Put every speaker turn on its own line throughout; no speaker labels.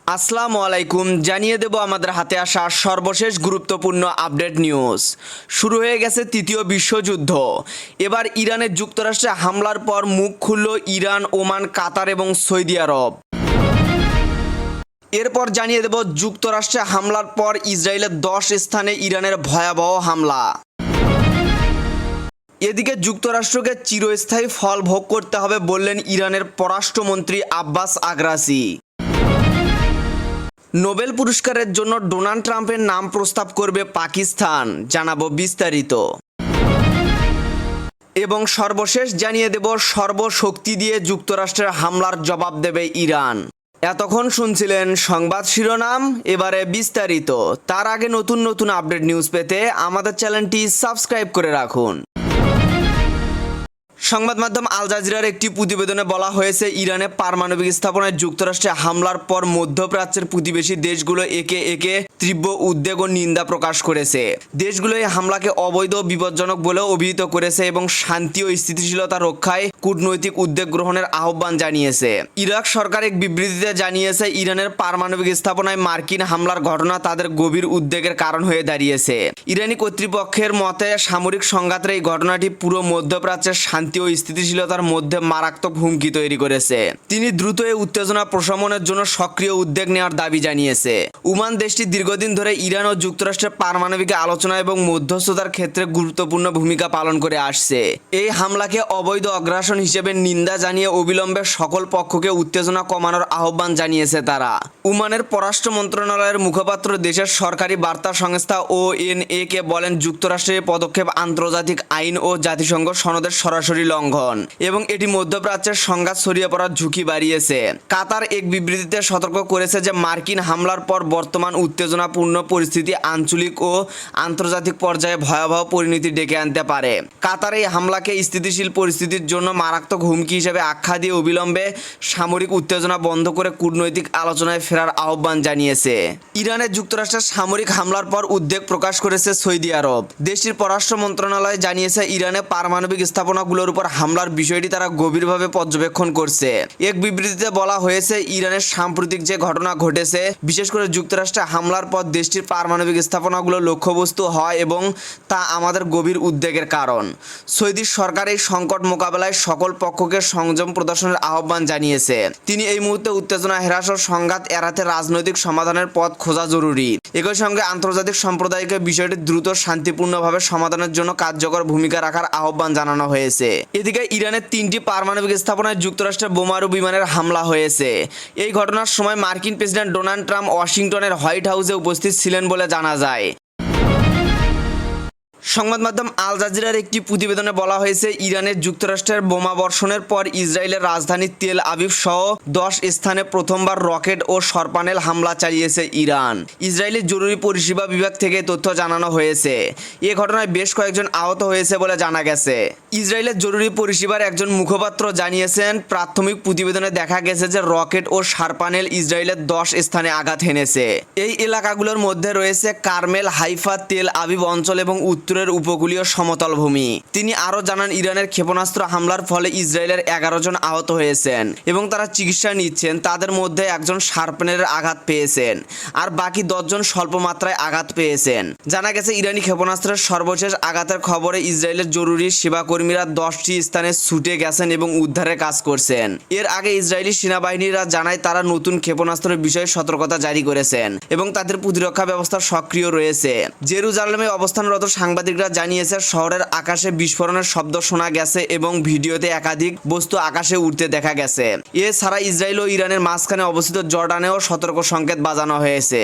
আসসালামু আলাইকুম। জানিয়ে দেব আমাদের হাতে আসা সর্বশেষ গুরুত্বপূর্ণ আপডেট নিউজ। শুরু হয়ে গেছে তৃতীয় বিশ্বযুদ্ধ। এবার ইরানের যুক্তরাষ্ট্রে হামলার পর মুখ খুলল ইরান, ওমান, কাতার এবং সৌদি আরব। এরপর জানিয়ে দেব যুক্তরাষ্ট্রে হামলার পর ইসরায়েলের 10 স্থানে ইরানের ভয়াবহ হামলা। এদিকে যুক্তরাষ্ট্রকে চিরস্থায়ী ফল ভোগ করতে হবে বললেন ইরানের পররাষ্ট্রমন্ত্রী আব্বাস আগ্রাসি। নোবেল পুরস্কারের জন্য ডোনাল্ড ট্রাম্পের নাম প্রস্তাব করবে পাকিস্তান, জানাবো বিস্তারিত। এবং সর্বশেষ জানিয়ে দেব সর্বশক্তি দিয়ে যুক্তরাষ্ট্রের হামলার জবাব দেবে ইরান। এতক্ষণ শুনছিলেন সংবাদ শিরোনাম, এবারে বিস্তারিত। তার আগে নতুন নতুন আপডেট নিউজ পেতে আমাদের চ্যানেলটি সাবস্ক্রাইব করে রাখুন। সংবাদ মাধ্যম আল জাজিরার একটি প্রতিবেদনে বলা হয়েছে, ইরানে পারমাণবিক স্থাপনায় যুক্তরাষ্ট্রে হামলার পর মধ্যপ্রাচ্যের প্রতিবেশী দেশগুলো একে একে তীব্র উদ্বেগ ও নিন্দা প্রকাশ করেছে। দেশগুলো এই হামলাকে অবৈধ ও বিপজ্জনক বলে অভিহিত করেছে এবং শান্তি ও স্থিতিশীলতা রক্ষায় কূটনৈতিক উদ্যোগ গ্রহণের আহ্বান জানিয়েছে। ইরাক সরকার এক বিবৃতিতে জানিয়েছে, ইরানের পারমাণবিক স্থাপনায় মার্কিন হামলার ঘটনা তাদের গভীর উদ্বেগের কারণ হয়ে দাঁড়িয়েছে। ইরানি কর্তৃপক্ষের মতে সামরিক সংঘাতের এই ঘটনাটি পুরো মধ্যপ্রাচ্যের শান্তি ও স্থিতিশীলতার মধ্যে মারাত্মক হুমকি তৈরি করেছে। তিনি দ্রুত এই উত্তেজনা প্রশমনের জন্য সক্রিয় উদ্যোগ নেওয়ার দাবি জানিয়েছে। ওমান দেশটি দীর্ঘদিন ধরে ইরান ও যুক্তরাষ্ট্রের পারমাণবিক আলোচনা এবং মধ্যস্থতার ক্ষেত্রে গুরুত্বপূর্ণ ভূমিকা পালন করে আসছে। এই হামলাকে অবৈধ আগ্রাসন হিসেবে নিন্দা জানিয়ে অবিলম্বে সকল পক্ষকে উত্তেজনা কমানোর আহ্বান জানিয়েছে তারা। ওমানের পররাষ্ট্র মন্ত্রণালয়ের মুখপাত্র দেশের সরকারি বার্তা সংস্থা ONA কে বলেন, যুক্তরাষ্ট্রের পদক্ষেপ আন্তর্জাতিক আইন ও জাতিসংঘ সনদের সরাসরি লঙ্ঘন এবং এটি মধ্যপ্রাচ্যের সংঘাত ছড়িয়ে পড়ার ঝুঁকি বাড়িয়েছে। কাতার এক বিবৃতিতে সতর্ক করেছে যে মার্কিন হামলার পর বর্তমান উত্তেজনাপূর্ণ পরিস্থিতি আঞ্চলিক ও আন্তর্জাতিক পর্যায়ে ভয়াবহ পরিণতি ডেকে আনতে পারে। কাতার এই হামলাকে স্থিতিশীল পরিস্থিতির জন্য মারাত্মক হুমকি হিসেবে আখ্যা দিয়ে অবিলম্বে সামরিক উত্তেজনা বন্ধ করে কূটনৈতিক আলোচনায় ফেরার আহ্বান জানিয়েছে। ইরানের যুক্তরাষ্ট্রের সামরিক হামলার পর উদ্বেগ প্রকাশ করেছে সৌদি আরব। দেশটির পররাষ্ট্র মন্ত্রণালয় জানিয়েছে, ইরানে পারমাণবিক স্থাপনাগুলোর উপর হামলার বিষয়টি তারা গভীরভাবে পর্যবেক্ষণ করছে। এক বিবৃতিতে বলা হয়েছে, ইরানের সাম্প্রতিক যে ঘটনা ঘটেছে, বিশেষ করে যুক্তরাষ্ট্রে হামলার পর দেশটির পারমাণবিক স্থাপনাগুলো লক্ষ্যবস্তু হয় এবং তা আমাদের গভীর উদ্বেগের কারণ। সৌদি সরকার এই সংকট মোকাবেলায় সকল পক্ষকে সংযম প্রদর্শনের আহ্বান জানিয়েছে। তিনি এই মুহূর্তে উত্তেজনা হ্রাস ও সংঘাত এড়াতে রাজনৈতিক সমাধানের পথ খোঁজা জরুরি। একই সঙ্গে আন্তর্জাতিক সম্প্রদায়কে বিষয়টি দ্রুত শান্তিপূর্ণভাবে সমাধানের জন্য কার্যকর ভূমিকা রাখার আহ্বান জানানো হয়েছে। এদিকে ইরানের 3টি পারমাণবিক স্থাপনায় যুক্তরাষ্ট্রের বোমারু বিমানের হামলা হয়েছে। এই ঘটনার সময় মার্কিন প্রেসিডেন্ট ডোনাল্ড ট্রাম্প ওয়াশিংটনের হোয়াইট হাউসে উপস্থিত ছিলেন বলে জানা যায়। সংবাদ মাধ্যম আল জাজিরার একটি প্রতিবেদনে বলা হয়েছে, ইরানের যুক্তরাষ্ট্রের বোমা বর্ষণের পর ইসরায়েলের রাজধানী তেল আবিব সহ 10 স্থানে প্রথমবার রকেট ও সরপানেল হামলা চালিয়েছে ইরান। ইসরায়েলের জরুরি পরিষেবা বিভাগ থেকে তথ্য জানানো হয়েছে। এ ঘটনায় বেশ কয়েকজন আহত হয়েছে বলে জানা গেছে। ইসরায়েলের জরুরি পরিষেবার একজন মুখপাত্র জানিয়েছেন, প্রাথমিক প্রতিবেদনে দেখা গেছে যে রকেট ও সরপানেল ইসরায়েলের 10 স্থানে আঘাত হেনেছে। এই এলাকাগুলোর মধ্যে রয়েছে কারমেল, হাইফা, তেল আবিব অঞ্চল এবং উত্তরের উপকূলীয় সমতল ভূমি। তিনি আরও জানান, ইরানের ক্ষেপণাস্ত্র হামলার ফলে ইসরায়েলের 11 জন আহত হয়েছেন এবং তারা চিকিৎসা নিচ্ছেন। তাদের মধ্যে একজন শার্পনেলের আঘাত পেয়েছেন আর বাকি 10 জন স্বল্প মাত্রায় আঘাত পেয়েছেন। জানা গেছে, ইরানি ক্ষেপণাস্ত্রের সর্বশেষ আঘাতের খবরে ইসরায়েলের জরুরি সেবাকর্মীরা 10টি স্থানে ছুটে গেছেন এবং উদ্ধারের কাজ করছেন। এর আগে ইসরায়েলি সেনাবাহিনীরা জানায়, তারা নতুন ক্ষেপণাস্ত্রের বিষয়ে সতর্কতা জারি করেছেন এবং তাদের প্রতিরক্ষা ব্যবস্থা সক্রিয় রয়েছে। জেরুজালেমে অবস্থানরত সাংবাদিকরা জানিয়েছে, শহরের আকাশে বিস্ফোরণের শব্দ শোনা গেছে এবং ভিডিওতে একাধিক বস্তু আকাশে উড়তে দেখা গেছে। এছাড়া ইসরায়েল ও ইরানের মাঝখানে অবস্থিত জর্ডানেও সতর্ক সংকেত বাজানো হয়েছে।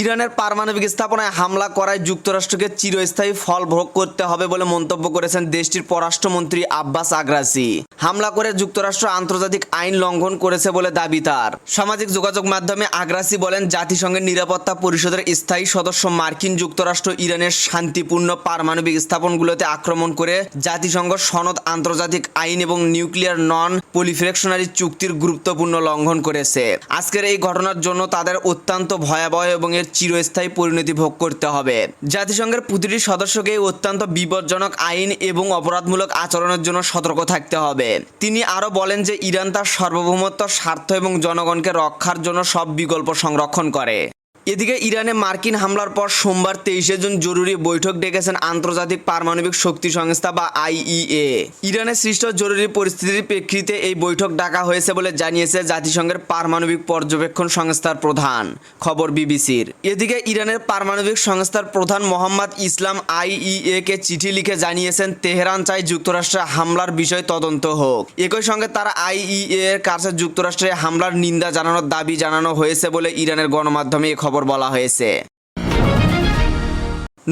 ইরানের পারমাণবিক স্থাপনায় হামলা করায় যুক্তরাষ্ট্রকে চিরস্থায়ী ফল ভোগ করতে হবে বলে মন্তব্য করেছেন দেশটির পররাষ্ট্রমন্ত্রী আব্বাস আগ্রাসি। হামলা করে যুক্তরাষ্ট্র আন্তর্জাতিক আইন লঙ্ঘন করেছে বলে দাবি তার। সামাজিক যোগাযোগ মাধ্যমে আগ্রাসি বলেন, জাতিসংঘের নিরাপত্তা পরিষদের স্থায়ী সদস্য মার্কিন যুক্তরাষ্ট্র ইরানের শান্তিপূর্ণ পারমাণবিক স্থাপনগুলোতে আক্রমণ করে জাতিসংঘ সনদ, আন্তর্জাতিক আইন এবং নিউক্লিয়ার নন পলিফ্রেকশনারি চুক্তির গুরুত্বপূর্ণ লঙ্ঘন করেছে। আজকের এই ঘটনার জন্য তাদের অত্যন্ত ভয়াবহ এবং এর চিরস্থায়ী পরিণতি ভোগ করতে হবে। জাতিসংঘের প্রতিটি সদস্যকে অত্যন্ত বিপজ্জনক আইন এবং অপরাধমূলক আচরণের জন্য সতর্ক থাকতে হবে। তিনি আরও বলেন যে ইরান তার সার্বভৌমত্ব, স্বার্থ এবং জনগণকে রক্ষার জন্য সব বিকল্প সংরক্ষণ করে। এদিকে ইরানে মার্কিন হামলার পর সোমবার 23 জুন জরুরি বৈঠক ডেকেছেন আন্তর্জাতিক পারমাণবিক শক্তি সংস্থা বা আইইএ। ইরানে সৃষ্ট জরুরি পরিস্থিতির প্রেক্ষিতে এই বৈঠক ডাকা হয়েছে বলে জানিয়েছে জাতিসংঘের পারমাণবিক পর্যবেক্ষণ সংস্থার প্রধান, খবর বিবিসির। এদিকে ইরানের পারমাণবিক সংস্থার প্রধান মোহাম্মদ ইসলাম আইইএ কে চিঠি লিখে জানিয়েছেন তেহরান চায় যুক্তরাষ্ট্রে হামলার বিষয়ে তদন্ত হোক। একই সঙ্গে তারা আইইএ এর কাছে যুক্তরাষ্ট্রে হামলার নিন্দা জানানোর দাবি জানানো হয়েছে বলে ইরানের গণমাধ্যমে খবর বলা হয়েছে।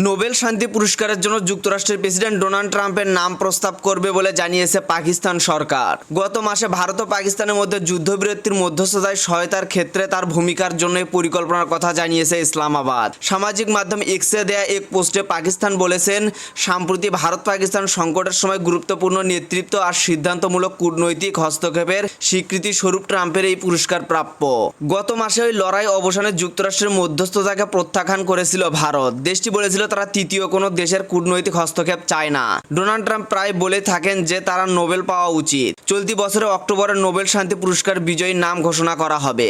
নোবেল শান্তি পুরস্কারের জন্য যুক্তরাষ্ট্রের প্রেসিডেন্ট ডোনাল্ড ট্রাম্পের নাম প্রস্তাব করবে বলে জানিয়েছে পাকিস্তান সরকার। গত মাসে ভারত ও পাকিস্তানের মধ্যে যুদ্ধবিরতির মধ্যস্থতায় সহায়তার ক্ষেত্রে তার ভূমিকার জন্য পরিকল্পনার কথা জানিয়েছে ইসলামাবাদ। সামাজিক মাধ্যম এক্সে দেয়া এক পোস্টে পাকিস্তান বলেছেন, সম্প্রতি ভারত পাকিস্তান সংকটের সময় গুরুত্বপূর্ণ নেতৃত্ব আর সিদ্ধান্তমূলক কূটনৈতিক হস্তক্ষেপের স্বীকৃতি স্বরূপ ট্রাম্পের এই পুরস্কার প্রাপ্য। গত মাসে ওই লড়াই অবসানে যুক্তরাষ্ট্রের মধ্যস্থতাকে প্রত্যাখ্যান করেছিল ভারত। দেশটি বলেছিল তারা তৃতীয় কোনো দেশের কূটনৈতিক হস্তক্ষেপ চায় না। ডোনাল্ড ট্রাম্প প্রায় বলে থাকেন যে তারা নোবেল পাওয়া উচিত। চলতি বছরের অক্টোবরে নোবেল শান্তি পুরস্কার বিজয়ীর নাম ঘোষণা করা হবে।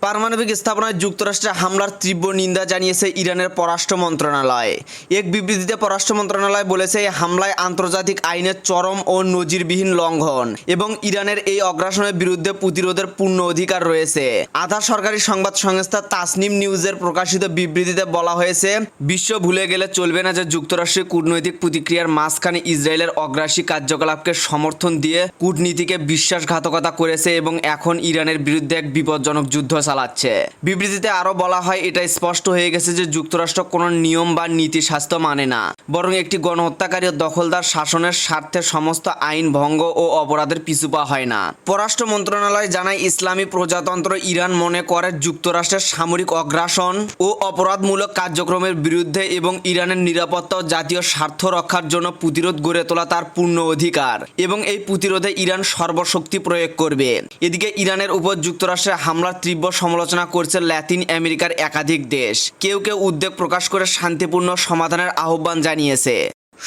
পারমাণবিক স্থাপনায় যুক্তরাষ্ট্রের হামলার তীব্র নিন্দা জানিয়েছে ইরানের পররাষ্ট্র মন্ত্রণালয়। এক বিবৃতিতে পররাষ্ট্র মন্ত্রণালয় বলেছে, এই হামলায় আন্তর্জাতিক আইনের চরম ও নজিরবিহীন লঙ্ঘন এবং ইরানের এই আগ্রাসনের বিরুদ্ধে প্রতিরোধের পূর্ণ অধিকার রয়েছে। আধা সরকারি সংবাদ সংস্থা তাসনিম নিউজের প্রকাশিত বিবৃতিতে বলা হয়েছে, বিশ্ব ভুলে গেলে চলবে না যে যুক্তরাষ্ট্রের কূটনৈতিক প্রতিক্রিয়ার মাঝখানে ইসরায়েলের অগ্রাসী কার্যকলাপকে সমর্থন দিয়ে কূটনীতিকে বিশ্বাসঘাতকতা করেছে এবং এখন ইরানের বিরুদ্ধে এক বিপজ্জনক যুদ্ধ চালাচ্ছে। বিবৃতিতে আরো বলা হয়, এটা স্পষ্ট হয়ে গেছে যে যুক্তরাষ্ট্র কোনো নিয়ম বা নীতি শাস্ত্র মানে না, বরং একটি গণহত্যাকারী ও দখলদার শাসনের স্বার্থে সমস্ত আইন ভঙ্গ ও অপরাধের পিছু পা হয় না। পররাষ্ট্র মন্ত্রণালয় জানায়, ইসলামী প্রজাতন্ত্র ইরান মনে করে যুক্তরাষ্ট্রের সামরিক অগ্রাসন ও অপরাধমূলক কার্যক্রমের বিরুদ্ধে এবং ইরানের নিরাপত্তা ও জাতীয় স্বার্থ রক্ষার জন্য প্রতিরোধ গড়ে তোলা তার পূর্ণ অধিকার এবং এই প্রতিরোধে ইরান সর্বশক্তি প্রয়োগ করবে। এদিকে ইরানের উপর যুক্তরাষ্ট্রের হামলার তীব্র সমালোচনা করছে লাতিন আমেরিকার একাধিক দেশ। কেউ কেউ উদ্বেগ প্রকাশ করে শান্তিপূর্ণ সমাধানের আহ্বান জানিয়েছে।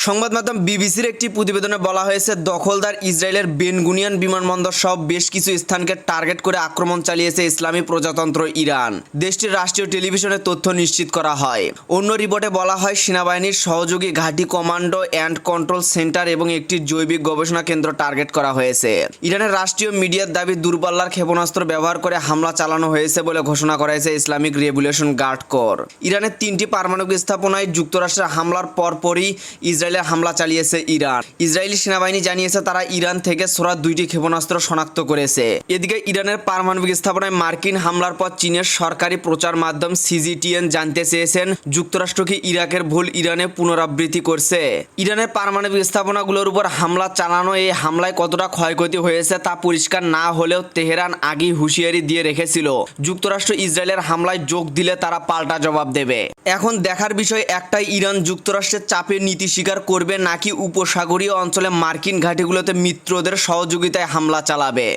সংবাদ মাধ্যম বিবিসির একটি প্রতিবেদনে বলা হয়েছে, দখলদার ইসরায়েলের বেন গুনিয়ান বিমানবন্দর সহ বেশ কিছু স্থানকে টার্গেট করে আক্রমণ চালিয়েছে ইসলামী প্রজাতন্ত্র ইরান। দেশটির রাষ্ট্রীয় টেলিভিশনে তথ্য নিশ্চিত করা হয়। অন্য রিপোর্টে বলা হয়, সেনাবাহিনীর সহযোগী ঘাঁটি, কমান্ডো অ্যান্ড কন্ট্রোল সেন্টার এবং একটি জৈবিক গবেষণা কেন্দ্র টার্গেট করা হয়েছে। ইরানের রাষ্ট্রীয় মিডিয়ার দাবি, দূরপাল্লার ক্ষেপণাস্ত্র ব্যবহার করে হামলা চালানো হয়েছে বলে ঘোষণা করা হয়েছে ইসলামিক রেভলিউশন গার্ড কোর। ইরানের 3টি পারমাণবিক স্থাপনায় যুক্তরাষ্ট্রের হামলার পরপরই ইসরায়েলের হামলা চালিয়েছে ইরান। ইসরায়েলি সেনাবাহিনী জানিয়েছে তারা ইরান থেকে ছোড়া 2টি ক্ষেপণাস্ত্র শনাক্ত করেছে। এদিকে ইরানের পারমাণবিক স্থাপনায় মার্কিন হামলার পর চীনের সরকারি প্রচার মাধ্যম সিজিটিএন জানতে চেয়েছেন, যুক্তরাষ্ট্র কি ইরাকের ভুল ইরানে পুনরাবৃত্তি করছে। ইরানের পারমাণবিক স্থাপনাগুলোর উপর হামলা চালানো, এই হামলায় কতটা ক্ষয়ক্ষতি হয়েছে তা পরিষ্কার না হলেও তেহরান আগেই হুঁশিয়ারি দিয়ে রেখেছিল, যুক্তরাষ্ট্র ইসরায়েলের হামলায় যোগ দিলে তারা পাল্টা জবাব দেবে। এখন দেখার বিষয় একটাই, ইরান যুক্তরাষ্ট্রের চাপের নীতি স্বীকার করবে নাকি উপসাগরীয় অঞ্চলে মার্কিন ঘাঁটিগুলোতে মিত্রদের সহযোগিতায় হামলা চালাবে।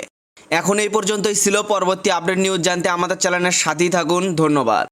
এখন এই পর্যন্তই ছিল। পরবর্তী আপডেট নিউজ জানতে আমাদের চ্যানেলের সাথেই থাকুন। ধন্যবাদ।